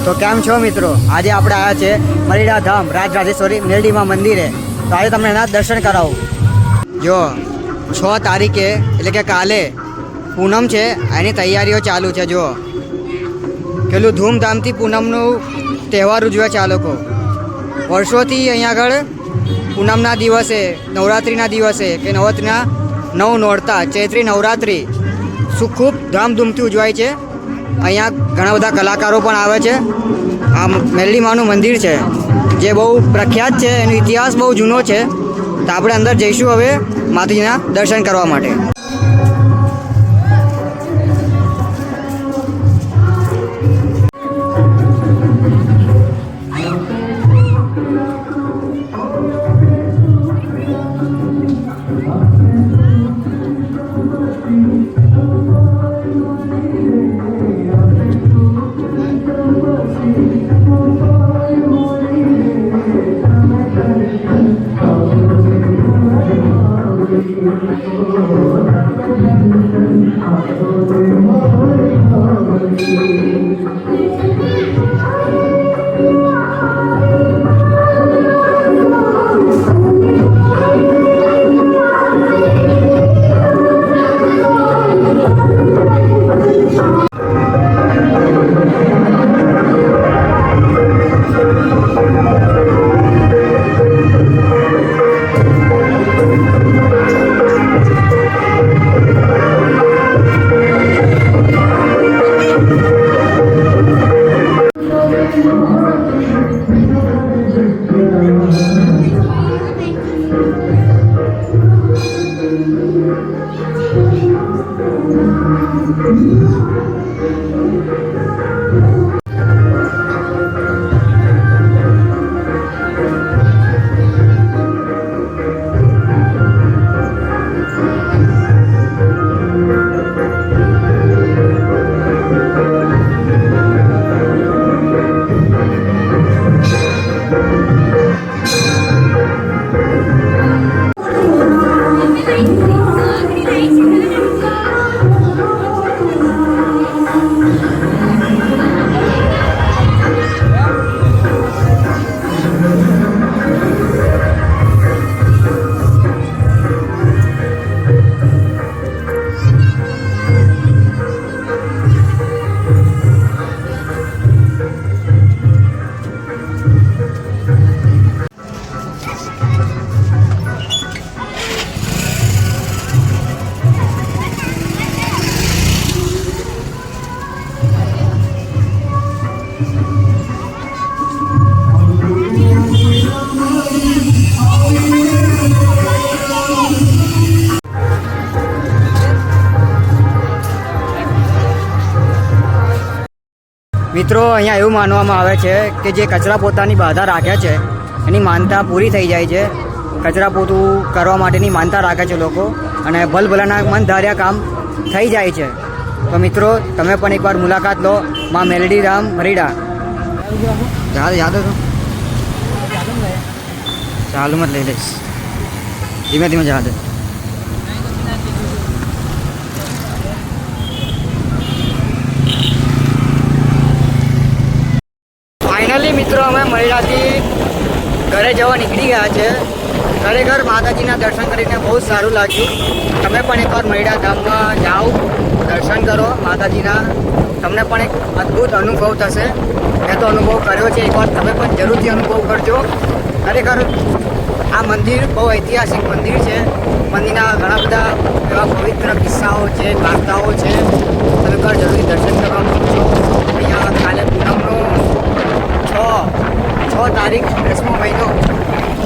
તો કેમ છો મિત્રો? આજે આપણે આવ્યા છે મરીડા ધામ રાજરાજેશ્વરી મેલડીમાં મંદિરે. તો આજે તમને એના દર્શન કરાવું. જો 6 તારીખે એટલે કે કાલે પૂનમ છે, એની તૈયારીઓ ચાલુ છે. જો પેલું ધૂમધામથી પૂનમનું તહેવાર ઉજવે છે આ લોકો. વર્ષોથી અહીંયા આગળ પૂનમના દિવસે, નવરાત્રિના દિવસે કે નવરાત્રિના 9 નોરતા ચૈત્રી નવરાત્રિ ખૂબ ધામધૂમથી ઉજવાય છે. અહીંયા ઘણા બધા કલાકારો પણ આવે છે. આ મેલડી માનું મંદિર છે જે બહુ પ્રખ્યાત છે, એનો ઇતિહાસ બહુ જૂનો છે. તો આપણે અંદર જઈશું હવે માતાજીના દર્શન કરવા માટે. મિત્રો, અહીંયા એવું માનવામાં આવે છે કે જે કચરા પોતાની બાધા રાખે છે એની માનતા પૂરી થઈ જાય છે. કચરા પોતું કરવા માટેની માનતા રાખે છે લોકો, અને ભલભલાના મન ધાર્યા કામ થઈ જાય છે. તો મિત્રો, તમે પણ એકવાર મુલાકાત લો માં મેલડી ધામ મરીડા. યાદ હતો? ચાલુ મત લઈ લઈશ, ધીમે ધીમે જવા દે. ફાઇનલી મિત્રો, અમે મરીડાથી ઘરે જવા નીકળી ગયા છે. ખરેખર માતાજીના દર્શન કરીને બહુ સારું લાગ્યું. તમે પણ એકવાર મરીડા ધામમાં જાઓ, દર્શન કરો માતાજીના. તમને પણ એક અદ્ભુત અનુભવ થશે. મેં તો અનુભવ કર્યો છે, એકવાર તમે પણ જરૂરથી અનુભવ કરજો. ખરેખર આ મંદિર બહુ ઐતિહાસિક મંદિર છે. મંદિરના ઘણા બધા એવા પવિત્ર કિસ્સાઓ છે, વાર્તાઓ છે. તમે એકવાર જરૂરથી દર્શન કરવા માંગો છો. અહીંયા કાલે પૂનમનો 6 તારીખ 10મો મહિનો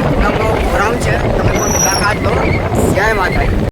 પૂનમનો પ્રોગ્રામ છે. તમે પણ મુલાકાત લો. જય માતાજી.